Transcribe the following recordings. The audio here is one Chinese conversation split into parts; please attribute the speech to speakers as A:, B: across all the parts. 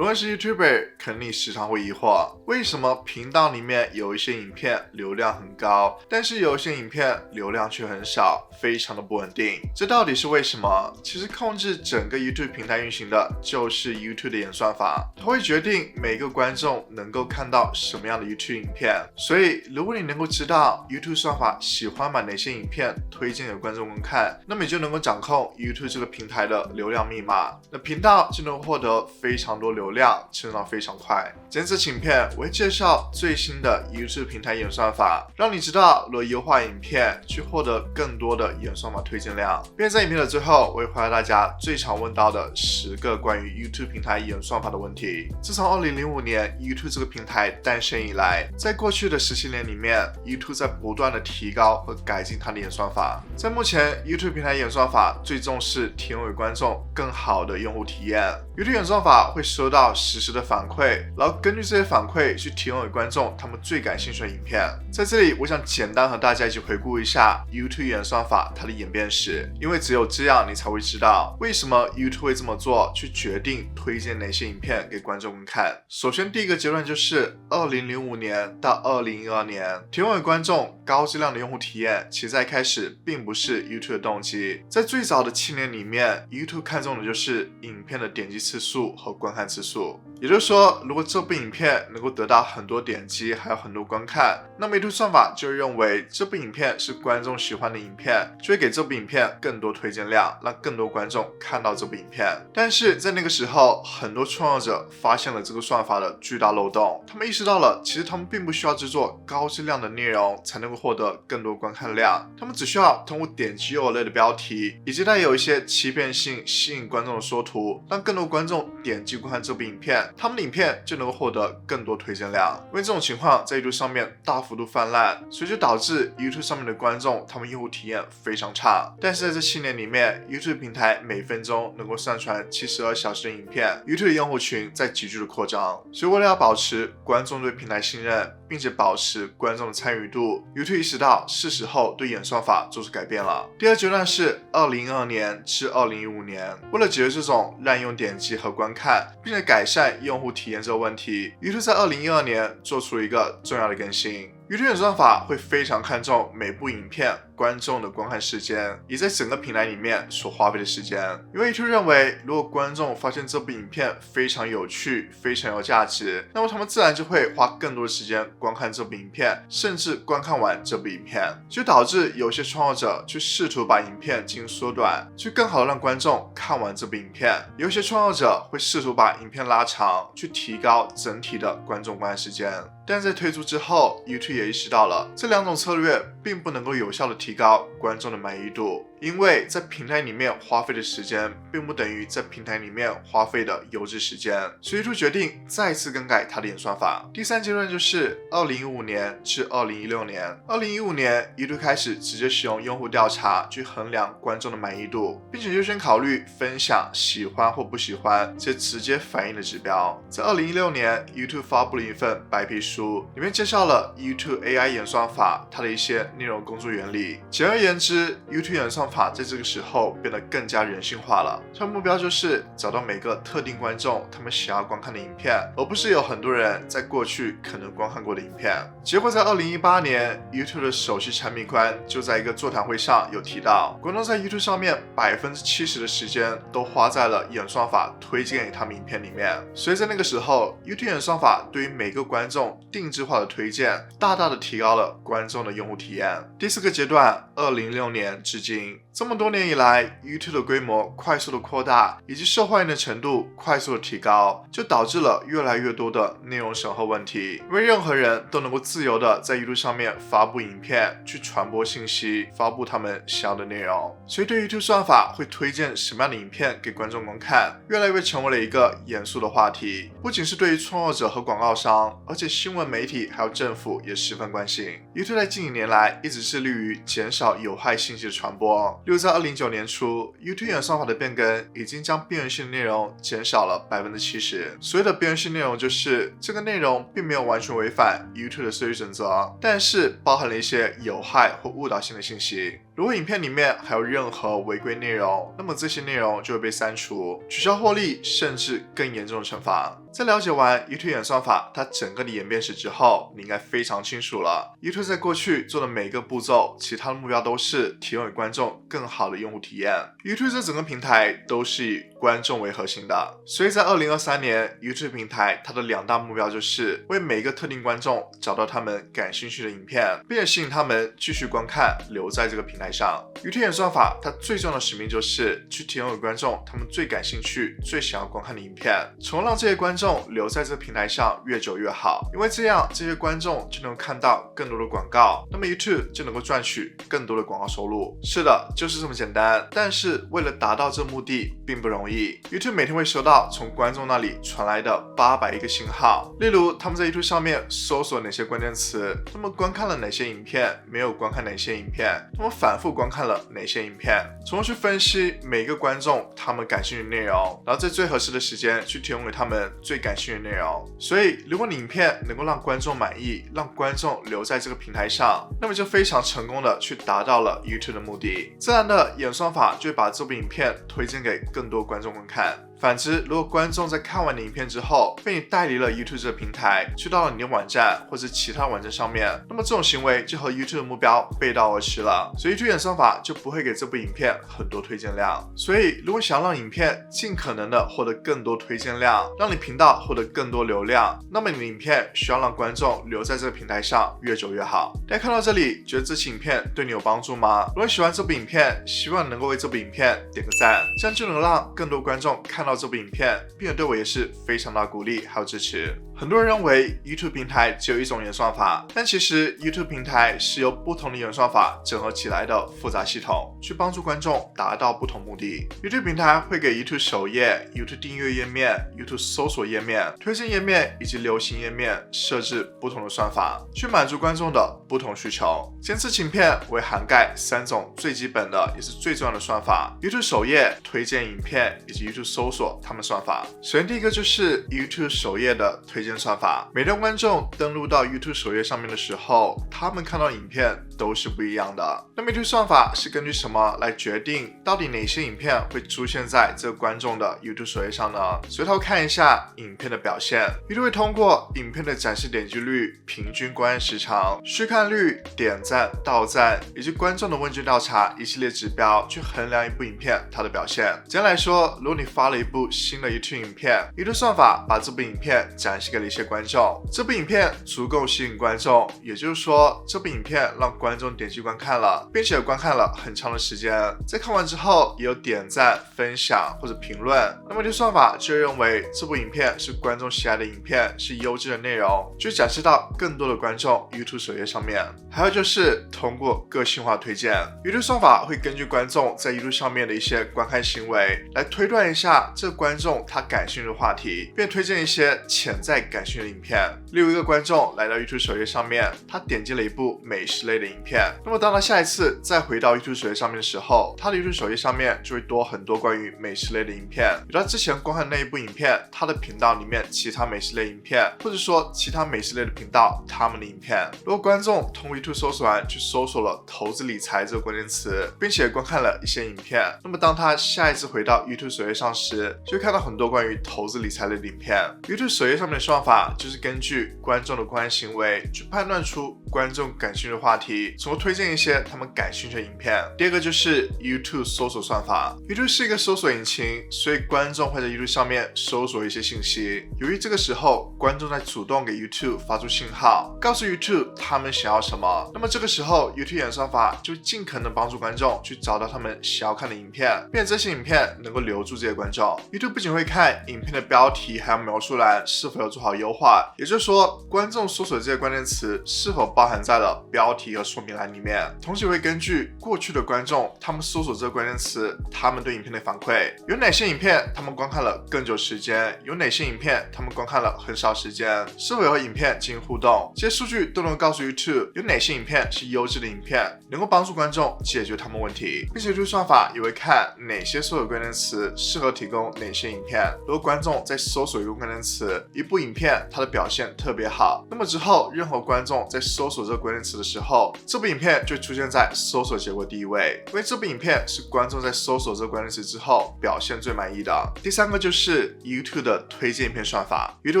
A: 如果是 YouTuber， 肯定时常会疑惑，为什么频道里面有一些影片流量很高，但是有一些影片流量却很少，非常的不稳定。这到底是为什么？其实控制整个 YouTube 平台运行的就是 YouTube 的演算法，它会决定每个观众能够看到什么样的 YouTube 影片。所以，如果你能够知道 YouTube 算法喜欢把哪些影片推荐给观众观看，那么你就能够掌控 YouTube 这个平台的流量密码，那频道就能获得非常多流量，成长非常快。今天这期影片我会介绍最新的 YouTube 平台演算法，让你知道如何优化影片去获得更多的演算法推荐量。并在影片的最后，我会回答大家最常问到的10个关于 YouTube 平台演算法的问题。自从2005年 YouTube 这个平台诞生以来，在过去的17年里面 ，YouTube 在不断的提高和改进它的演算法。在目前 YouTube 平台演算法最重视提供给观众更好的用户体验。YouTube 演算法会收到实时的反馈，然后根据这些反馈去提供给观众他们最感兴趣的影片。在这里，我想简单和大家一起回顾一下 YouTube 演算法它的演变史，因为只有这样你才会知道为什么 YouTube 会这么做，去决定推荐哪些影片给观众们看。首先，第一个结论就是2005年到2012年，提供给观众高质量的用户体验，其实在开始并不是 YouTube 的动机。在最早的7年里面 ，YouTube 看重的就是影片的点击次数和观看次数。也就是说，如果这部影片能够得到很多点击，还有很多观看，那么 YouTube 算法就会认为这部影片是观众喜欢的影片，就会给这部影片更多推荐量，让更多观众看到这部影片。但是在那个时候，很多创作者发现了这个算法的巨大漏洞，他们意识到了，其实他们并不需要制作高质量的内容才能够获得更多观看量，他们只需要通过点击诱饵类的标题，以及带有一些欺骗性吸引观众的缩图，让更多观众点击观看这部影片，他们的影片就能够获得更多推荐量。因为这种情况在 YouTube 上面大幅度泛滥，所以就导致 YouTube 上面的观众他们用户体验非常差。但是在这7年里面 ，YouTube 平台每分钟能够上传72小时的影片 ，YouTube 的用户群在急剧的扩张。所以为了要保持观众对平台信任，并且保持观众的参与度 ，YouTube 意识到是时候对演算法做出改变了。第二阶段是2012年至2015年，为了解决这种滥用点击和观看，并且改善用户体验这个问题 ，YouTube 在2012年做出了一个重要的更新。YouTube 演算法会非常看重每部影片观众的观看时间，以在整个平台里面所花费的时间。因为 YouTube 认为，如果观众发现这部影片非常有趣、非常有价值，那么他们自然就会花更多的时间观看这部影片，甚至观看完这部影片，就导致有些创作者去试图把影片进行缩短，去更好的让观众看完这部影片；有些创作者会试图把影片拉长，去提高整体的观众观看时间。但在推出之后 ，YouTube 也意识到了这两种策略并不能够有效的提高观众的满意度，因为在平台里面花费的时间并不等于在平台里面花费的优质时间，所以 YouTube 决定再次更改它的演算法。第三阶段就是2015年至2016年。2015年 YouTube 开始直接使用用户调查去衡量观众的满意度，并且优先考虑分享、喜欢或不喜欢这些直接反映的指标。在2016年 YouTube 发布了一份白皮书，里面介绍了 YouTube AI 演算法它的一些内容工作原理。简而言之 ，YouTube 演算法在这个时候变得更加人性化了。它的目标就是找到每个特定观众他们想要观看的影片，而不是有很多人在过去可能观看过的影片。结果在2018年 ，YouTube 的首席产品官就在一个座谈会上有提到，观众在 YouTube 上面70%的时间都花在了演算法推荐给他们影片里面。所以在那个时候 ，YouTube 演算法对于每个观众定制化的推荐，大大的提高了观众的用户体验。第四个阶段，2006年至今，这么多年以来 ，YouTube 的规模快速的扩大，以及受欢迎的程度快速的提高，就导致了越来越多的内容审核问题。因为任何人都能够自由的在 YouTube 上面发布影片，去传播信息，发布他们想要的内容，所以对 YouTube 算法会推荐什么样的影片给观众观看，越来越成为了一个严肃的话题。不仅是对于创作者和广告商，而且新闻媒体还有政府也十分关心。YouTube 在近几年来一直致力于减少有害信息的传播。例如在2009年初 ，YouTube 演算法的变更已经将边缘性内容减少了70%。所谓的边缘性内容就是这个内容并没有完全违反 YouTube 的设计准则，但是包含了一些有害或误导性的信息。如果影片里面还有任何违规内容，那么这些内容就会被删除、取消获利，甚至更严重的惩罚。在了解完 YouTube 演算法它整个的演变史之后，你应该非常清楚了 YouTube 在过去做的每一个步骤，其他的目标都是提供给观众更好的用户体验。YouTube 这整个平台都是以观众为核心的，所以在2023年 YouTube 平台它的2大目标就是为每一个特定观众找到他们感兴趣的影片，并且吸引他们继续观看，留在这个平台上。YouTube 演算法它最重要的使命就是去提供给观众他们最感兴趣、最想要观看的影片，从而让这些观众留在这个平台上越久越好，因为这样这些观众就能看到更多的广告，那么 YouTube 就能够赚取更多的广告收入。是的，就是这么简单。但是为了达到这个目的并不容易， YouTube 每天会收到从观众那里传来的800亿个信号，例如他们在 YouTube 上面搜索哪些关键词，他们观看了哪些影片，没有观看哪些影片，他们反复观看了哪些影片，从而去分析每一个观众他们感兴趣的内容，然后在最合适的时间去提供给他们最感兴趣的内容。所以如果你影片能够让观众满意，让观众留在这个平台上，那么就非常成功的去达到了 YouTube 的目的，自然的演算法就会把这部影片推荐给更多观众观看。反之，如果观众在看完你影片之后被你带离了 YouTube 这个平台，去到了你的网站或者其他网站上面，那么这种行为就和 YouTube 的目标背道而驰了，所以 YouTube 演算法就不会给这部影片很多推荐量。所以如果想让影片尽可能的获得更多推荐量，让你频道获得更多流量，那么你的影片需要让观众留在这个平台上越久越好。大家看到这里，觉得这期影片对你有帮助吗？如果你喜欢这部影片，希望能够为这部影片点个赞，这样就能让更多观众看到这部影片，并且对我也是非常大的鼓励还有支持。很多人认为 YouTube 平台只有一种演算法，但其实 YouTube 平台是由不同的演算法整合起来的复杂系统，去帮助观众达到不同目的。YouTube 平台会给 YouTube 首页、YouTube 订阅页面、YouTube 搜索页面、推荐页面以及流行页面设置不同的算法，去满足观众的不同需求。今天这期影片为涵盖3种最基本的也是最重要的算法： YouTube 首页、推荐影片以及 YouTube 搜索它们算法。首先第一个就是 YouTube 首页的推荐算法。每当观众登录到 YouTube 首页上面的时候，他们看到影片都是不一样的。那么 YouTube 算法是根据什么来决定到底哪些影片会出现在这个观众的 YouTube 首页上呢？所以他会看一下影片的表现， YouTube 会通过影片的展示点击率、平均观看时长、续看率、点赞、到赞以及观众的问卷调查一系列指标去衡量一部影片它的表现。简单来说，如果你发了一部新的 YouTube 影片， YouTube 算法把这部影片展示给了一些观众，这部影片足够吸引观众，也就是说这部影片让观众点击观看了，并且观看了很长的时间，在看完之后也有点赞、分享或者评论，那么 YouTube 算法就认为这部影片是观众喜爱的影片，是优质的内容，就展示到更多的观众 YouTube 首页上面。还有就是通过个性化推荐， YouTube 算法会根据观众在 YouTube 上面的一些观看行为来推断一下这个观众他感兴趣的话题，并推荐一些潜在感兴趣的影片。例如一个观众来到 YouTube 首页上面，他点击了一部美食类的影片，那么当他下一次再回到 YouTube 首页上面的时候，他的 YouTube 首页上面就会多很多关于美食类的影片，比他之前观看那一部影片他的频道里面其他美食类影片，或者说其他美食类的频道他们的影片。如果观众通过 YouTube 搜索完去搜索了投资理财这个关键词，并且观看了一些影片，那么当他下一次回到 YouTube 首页上时，就会看到很多关于投资理财类的影片。 YouTube 首页上面的算法就是根据观众的观看行为去判断出观众感兴趣的话题，从而推荐一些他们感兴趣的影片。第二个就是 YouTube 搜索算法。 YouTube 是一个搜索引擎，所以观众会在 YouTube 上面搜索一些信息，由于这个时候观众在主动给 YouTube 发出信号，告诉 YouTube 他们想要什么，那么这个时候 YouTube 演算法就尽可能帮助观众去找到他们想要看的影片，并且这些影片能够留住这些观众。 YouTube 不仅会看影片的标题还有描述栏是否有做好优化，也就是说观众搜索的这些关键词是否包含在了标题和说明栏里面，同时也会根据过去的观众他们搜索这个关键词，他们对影片的反馈，有哪些影片他们观看了更久时间，有哪些影片他们观看了很少时间，是否有和影片进行互动，这些数据都能告诉 YouTube 有哪些影片是优质的影片，能够帮助观众解决他们问题，并且 YouTube 算法也会看哪些搜索关键词适合提供哪些影片。如果观众在搜索一个关键词，一部影影片它的表现特别好，那么之后任何观众在搜索这个关键词的时候，这部影片就出现在搜索结果第一位，因为这部影片是观众在搜索这个关键词之后表现最满意的。第三个就是 YouTube 的推荐影片算法， YouTube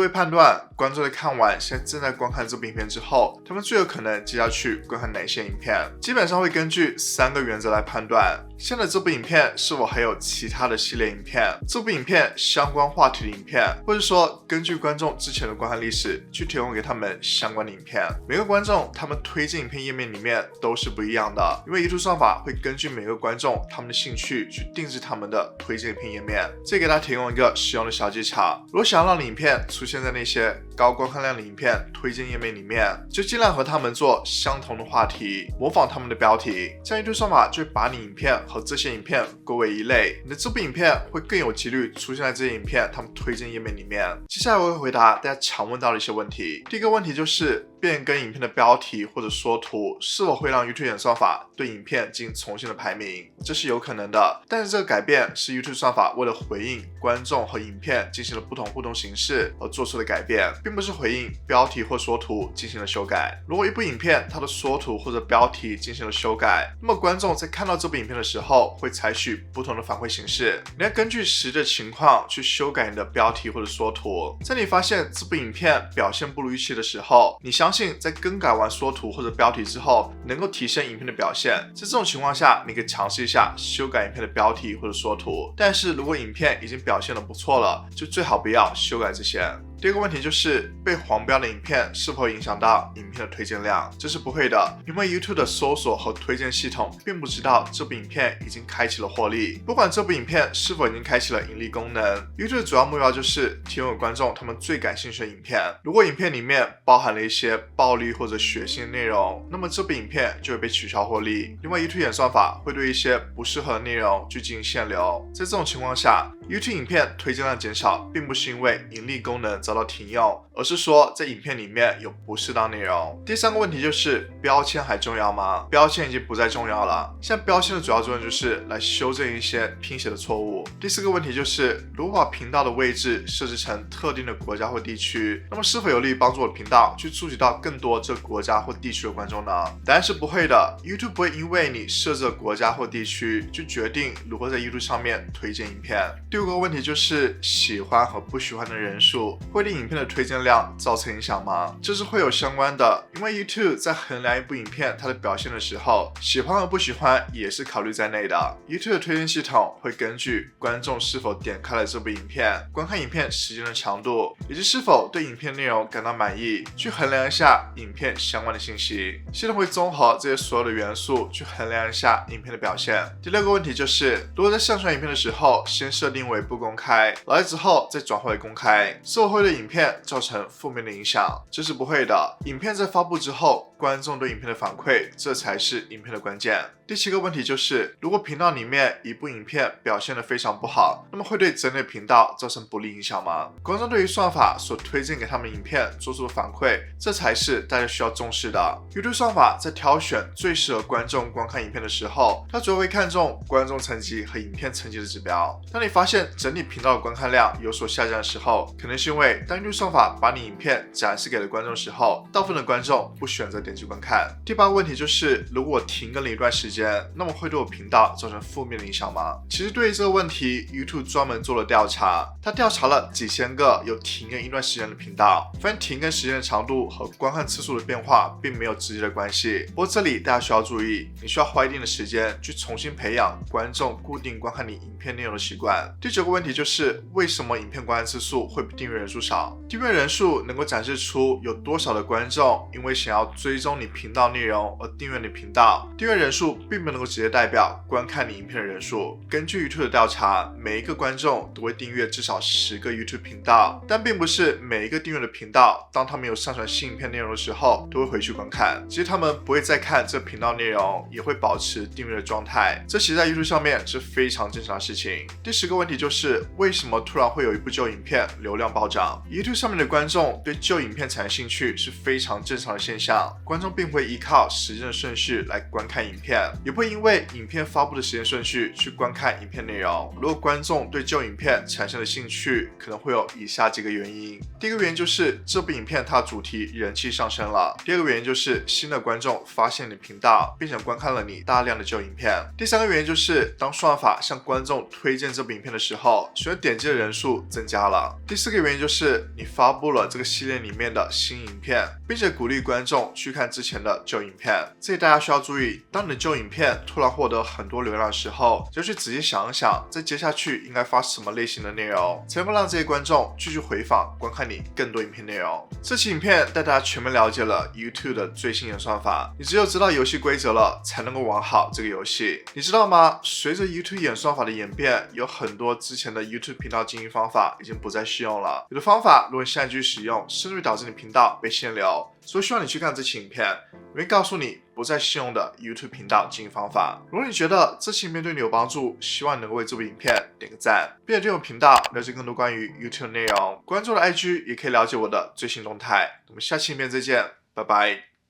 A: 会判断观众在看完现在正在观看这部影片之后，他们最有可能接下去观看哪些影片，基本上会根据3个原则来判断。现在这部影片是否还有其他的系列影片，这部影片相关话题的影片，或者说根据观众之前的观看历史去提供给他们相关的影片。每个观众他们推荐影片页面里面都是不一样的，因为 YouTube 算法会根据每个观众他们的兴趣去定制他们的推荐影片页面。这给大家提供一个使用的小技巧，如果想要让影片出现在那些高观看量的影片推荐页面里面，就尽量和他们做相同的话题，模仿他们的标题，这样 YouTube 算法就会把你影片和这些影片归为一类，你的这部影片会更有几率出现在这些影片他们推荐页面里面。接下来我会回答大家常问到的一些问题。第一个问题就是变更影片的标题或者缩图是否会让 YouTube 演算法对影片进行重新的排名，这是有可能的，但是这个改变是 YouTube 算法为了回应观众和影片进行了不同互动形式而做出的改变，并不是回应标题或缩图进行了修改。如果一部影片它的缩图或者标题进行了修改，那么观众在看到这部影片的时候会采取不同的反馈形式，你要根据实际的情况去修改你的标题或者缩图。在你发现这部影片表现不如预期的时候，你相信在更改完缩图或者标题之后能够提升影片的表现，在这种情况下你可以尝试一下修改影片的标题或者缩图，但是如果影片已经表现得不错了，就最好不要修改这些。第二个问题就是被黄标的影片是否影响到影片的推荐量，这是不会的，因为 YouTube 的搜索和推荐系统并不知道这部影片已经开启了获利，不管这部影片是否已经开启了盈利功能， YouTube 的主要目标就是提供给观众他们最感兴趣的影片。如果影片里面包含了一些暴力或者血腥的内容，那么这部影片就会被取消获利。另外 YouTube 演算法会对一些不适合的内容去进行限流，在这种情况下 YouTube 影片推荐量减少并不是因为盈利功能遭到停用，而是说在影片里面有不适当内容。第三个问题就是标签还重要吗？标签已经不再重要了，现在标签的主要作用就是来修正一些拼写的错误。第四个问题就是如果把频道的位置设置成特定的国家或地区，那么是否有利于帮助我的频道去触及到更多这个国家或地区的观众呢？答案是不会的， YouTube 不会因为你设置的国家或地区去决定如何在 YouTube 上面推荐影片。第五个问题就是喜欢和不喜欢的人数会对影片的推荐量造成影响吗？这是会有相关的，因为 YouTube 在衡量一部影片它的表现的时候，喜欢和不喜欢也是考虑在内的。 YouTube 的推荐系统会根据观众是否点开了这部影片、观看影片时间的长度，以及是否对影片内容感到满意，去衡量一下影片相关的信息。系统会综合这些所有的元素去衡量一下影片的表现。第六个问题就是如果在上传影片的时候先设定为不公开，来之后再转化为公开，是否会对影片造成负面的影响？这是不会的，影片在发布之后观众对影片的反馈，这才是影片的关键。第七个问题就是如果频道里面一部影片表现得非常不好，那么会对整体频道造成不利影响吗？观众对于算法所推荐给他们影片做出的反馈，这才是大家需要重视的。 YouTube 算法在挑选最适合观众观看影片的时候，它主要会看重观众层级和影片层级的指标。当你发现整体频道的观看量有所下降的时候，可能是因为当 YouTube 算法把你影片展示给了观众时候，大部分的观众不选择点击观看。第八个问题就是如果我停更了一段时间，那么会对我频道造成负面的影响吗？其实对于这个问题 YouTube 专门做了调查，他调查了几千个有停更一段时间的频道，发现停更时间的长度和观看次数的变化并没有直接的关系。不过这里大家需要注意，你需要花一定的时间去重新培养观众固定观看你影片内容的习惯。第九个问题就是为什么影片观看次数会比订阅人数少？订阅人数能够展示出有多少的观众因为想要追踪你频道内容而订阅你频道，订阅人数并不能够直接代表观看你影片的人数。根据 YouTube 的调查，每一个观众都会订阅至少10个 YouTube 频道，但并不是每一个订阅的频道当他们有上传新影片内容的时候都会回去观看，其实他们不会再看这频道内容，也会保持订阅的状态，这其实在 YouTube 上面是非常正常的事情。第10个问题就是为什么突然会有一部旧影片流量暴涨？ YouTube 上面的观众对旧影片产生兴趣是非常正常的现象，观众并不会依靠时间的顺序来观看影片，也不会因为影片发布的时间顺序去观看影片内容。如果观众对旧影片产生了兴趣，可能会有以下几个原因。第一个原因就是这部影片它的主题人气上升了。第二个原因就是新的观众发现你频道，并且观看了你大量的旧影片。第三个原因就是当算法向观众推荐这部影片的时候，喜欢点击的人数增加了。第四个原因就是你发布了这个系列里面的新影片，并且鼓励观众去看之前的旧影片。这里大家需要注意，当你的旧影片突然获得很多流量的时候，就去仔细想一想，在接下去应该发什么类型的内容，才能够让这些观众继续回访观看你更多影片内容。这期影片带大家全面了解了 YouTube 的最新演算法，你只有知道游戏规则了，才能够玩好这个游戏。你知道吗？随着 YouTube 演算法的演变，有很多之前的 YouTube 频道经营方法已经不再适用了。有的方法如果你现在继续使用，甚至会导致你频道被限流。所以希望你去看这期影片，我会告诉你不再适用的 YouTube 频道经营方法。如果你觉得这期影片对你有帮助，希望你能够为这部影片点个赞，并且订阅频道，了解更多关于 YouTube 的内容。关注我的 IG 也可以了解我的最新动态。我们下期影片再见，拜拜。